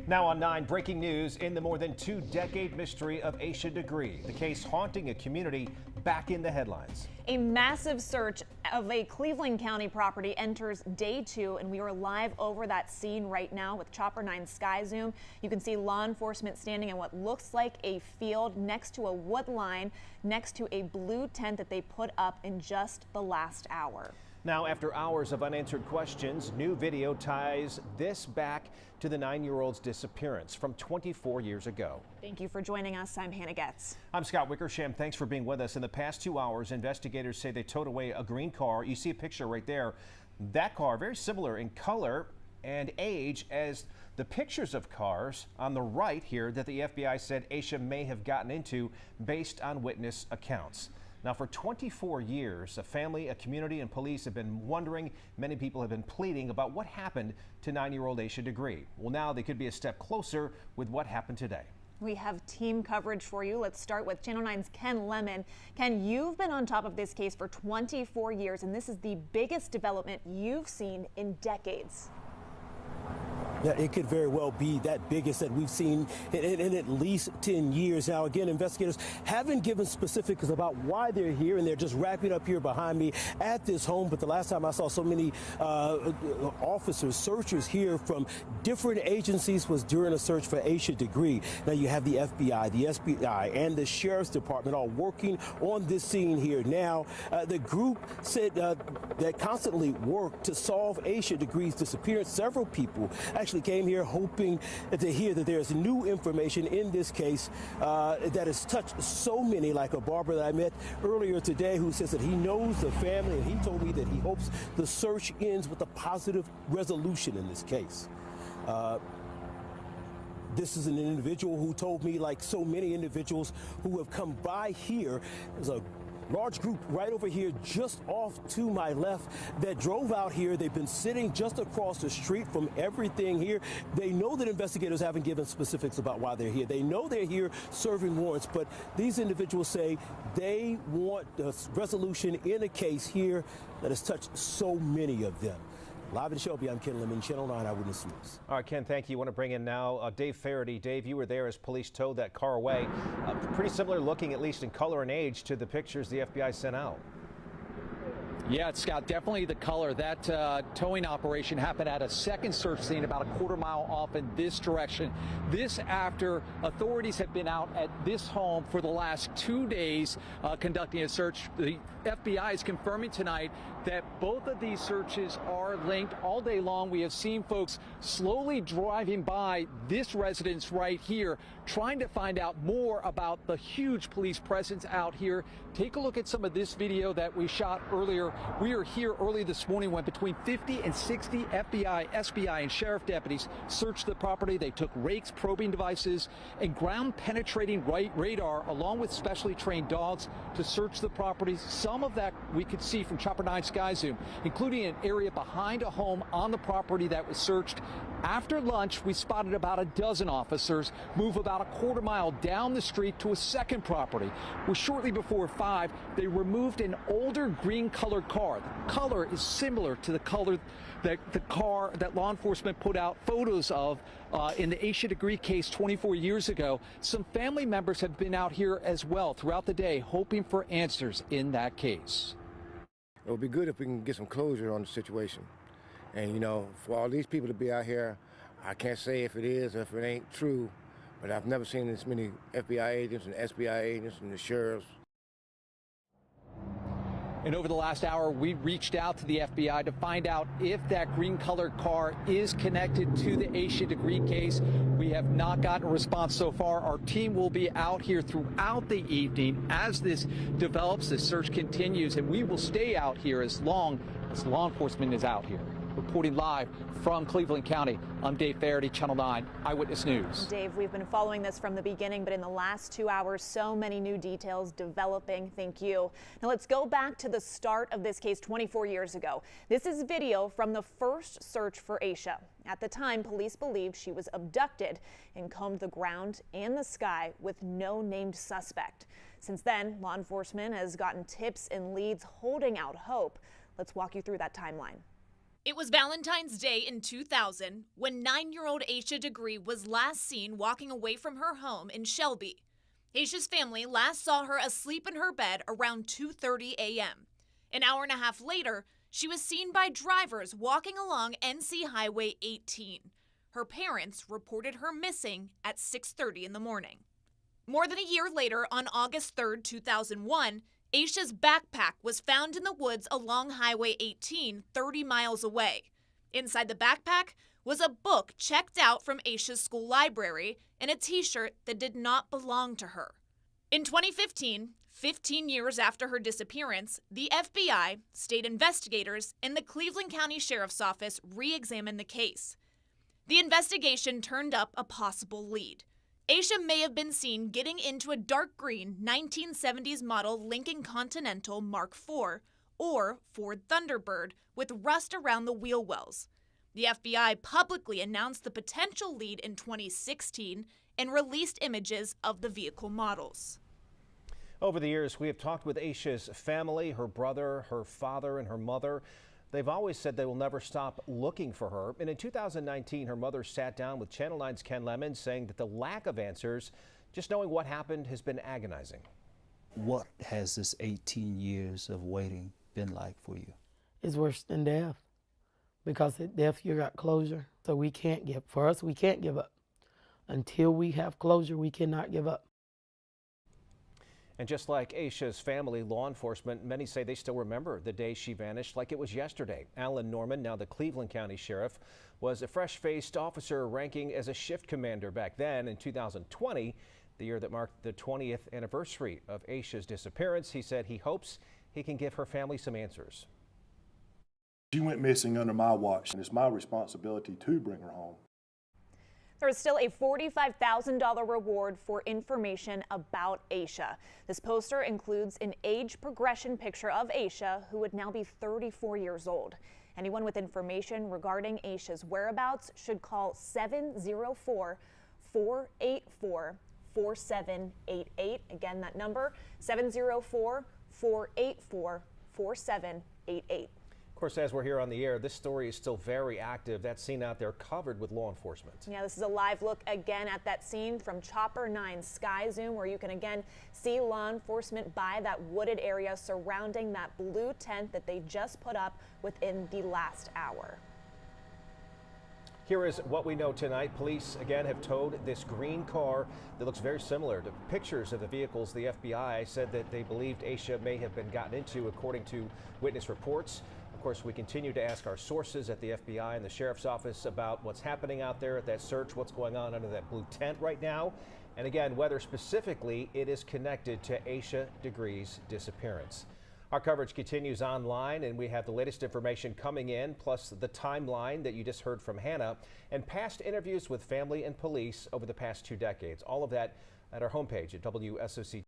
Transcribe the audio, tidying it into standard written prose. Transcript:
Now on 9, breaking news in the more than 2-decade mystery of Asha Degree. The case haunting a community back in the headlines. A massive search of a Cleveland County property enters day 2, and we are live over that scene right now with Chopper 9 Sky Zoom. You can see law enforcement standing in what looks like a field next to a wood line, next to a blue tent that they put up in just the last hour. Now, after hours of unanswered questions, new video ties this back to the 9-year-old's disappearance from 24 years ago. Thank you for joining us. I'm Hannah Getz. I'm Scott Wickersham. Thanks for being with us. In the past 2 hours, investigators say they towed away a green car. You see a picture right there. That car, very similar in color and age as the pictures of cars on the right here that the FBI said Asha may have gotten into based on witness accounts. Now, for 24 years, a family, a community, and police have been wondering. Many people have been pleading about what happened to 9-year-old Asha Degree. Well, now they could be a step closer with what happened today. We have team coverage for you. Let's start with Channel 9's Ken Lemon. Ken, you've been on top of this case for 24 years, and this is the biggest development you've seen in decades. Yeah, it could very well be that biggest that we've seen in at least 10 years. Now, again, investigators haven't given specifics about why they're here, and they're just wrapping up here behind me at this home. But the last time I saw so many officers, searchers here from different agencies was during a search for Asha Degree. Now, you have the FBI, the SBI, and the Sheriff's Department all working on this scene here. Now, the group said that constantly worked to solve Asha Degree's disappearance. Several people actually came here hoping to hear that there's new information in this case that has touched so many, like a barber that I met earlier today who says that he knows the family, and he told me that he hopes the search ends with a positive resolution in this case. This is an individual who told me, like so many individuals who have come by here, there's a large group right over here just off to my left that drove out here. They've been sitting just across the street from everything here. They know that investigators haven't given specifics about why they're here. They know they're here serving warrants, but these individuals say they want a resolution in a case here that has touched so many of them. Live in Shelby, I'm Ken Lemon, Channel 9 Eyewitness News. All right, Ken, thank you. I want to bring in now Dave Faraday. Dave, you were there as police towed that car away. Pretty similar looking, at least in color and age, to the pictures the FBI sent out. Yeah, Scott, definitely the color. That towing operation happened at a second search scene about a quarter-mile off in this direction. This after authorities have been out at this home for the last 2 days conducting a search. The FBI is confirming tonight that both of these searches are linked. All day long, we have seen folks slowly driving by this residence right here, trying to find out more about the huge police presence out here. Take a look at some of this video that we shot earlier. We are here early this morning when between 50 and 60 FBI, SBI, and sheriff deputies searched the property. They took rakes, probing devices, and ground-penetrating radar, along with specially trained dogs, to search the property. Some of that we could see from Chopper 9 Sky Zoom, including an area behind a home on the property that was searched. After lunch, we spotted about a dozen officers move about a quarter-mile down the street to a second property. Well, shortly before 5, they removed an older green-colored car. The color is similar to the color that the car that law enforcement put out photos of in the Asha Degree case 24 years ago. Some family members have been out here as well throughout the day, hoping for answers in that case. It would be good if we can get some closure on the situation. And, you know, for all these people to be out here, I can't say if it is or if it ain't true, but I've never seen this many FBI agents and SBI agents and the sheriffs. And over the last hour, we reached out to the FBI to find out if that green-colored car is connected to the Asha Degree case. We have not gotten a response so far. Our team will be out here throughout the evening as this develops, the search continues, and we will stay out here as long as law enforcement is out here. Reporting live from Cleveland County, I'm Dave Faraday, Channel 9 Eyewitness News. Dave, we've been following this from the beginning, but in the last 2 hours, so many new details developing. Thank you. Now let's go back to the start of this case 24 years ago. This is video from the first search for Asha. At the time, police believed she was abducted and combed the ground and the sky with no named suspect. Since then, law enforcement has gotten tips and leads holding out hope. Let's walk you through that timeline. It was Valentine's Day in 2000 when 9-year-old Asha Degree was last seen walking away from her home in Shelby. Asha's family last saw her asleep in her bed around 2:30 a.m. An hour and a half later, she was seen by drivers walking along NC Highway 18. Her parents reported her missing at 6:30 in the morning. More than a year later, on August 3, 2001, Asha's backpack was found in the woods along Highway 18, 30 miles away. Inside the backpack was a book checked out from Asha's school library and a t-shirt that did not belong to her. In 2015, 15 years after her disappearance, the FBI, state investigators, and the Cleveland County Sheriff's Office re-examined the case. The investigation turned up a possible lead. Asha may have been seen getting into a dark green 1970s model Lincoln Continental Mark IV or Ford Thunderbird with rust around the wheel wells. The FBI publicly announced the potential lead in 2016 and released images of the vehicle models. Over the years, we have talked with Asha's family, her brother, her father, and her mother. They've always said they will never stop looking for her. And in 2019, her mother sat down with Channel 9's Ken Lemon, saying that the lack of answers, just knowing what happened, has been agonizing. What has this 18 years of waiting been like for you? It's worse than death, because at death you got closure. So we can't give up. Until we have closure, we cannot give up. And just like Asha's family, law enforcement, many say they still remember the day she vanished like it was yesterday. Alan Norman, now the Cleveland County Sheriff, was a fresh-faced officer ranking as a shift commander back then in 2020, the year that marked the 20th anniversary of Asha's disappearance. He said he hopes he can give her family some answers. She went missing under my watch, and it's my responsibility to bring her home. There is still a $45,000 reward for information about Asha. This poster includes an age progression picture of Asha, who would now be 34 years old. Anyone with information regarding Asha's whereabouts should call 704-484-4788. Again, that number, 704-484-4788. Of course, as we're here on the air, this story is still very active. That scene out there covered with law enforcement. Yeah, this is a live look again at that scene from Chopper 9 Sky Zoom, where you can again see law enforcement by that wooded area surrounding that blue tent that they just put up within the last hour. Here is what we know tonight. Police again have towed this green car that looks very similar to pictures of the vehicles. The FBI said that they believed Asha may have been gotten into, according to witness reports. Of course, we continue to ask our sources at the FBI and the Sheriff's Office about what's happening out there at that search, what's going on under that blue tent right now, and again, whether specifically it is connected to Asha Degree's disappearance. Our coverage continues online, and we have the latest information coming in, plus the timeline that you just heard from Hannah, and past interviews with family and police over the past 2 decades. All of that at our homepage at WSOC.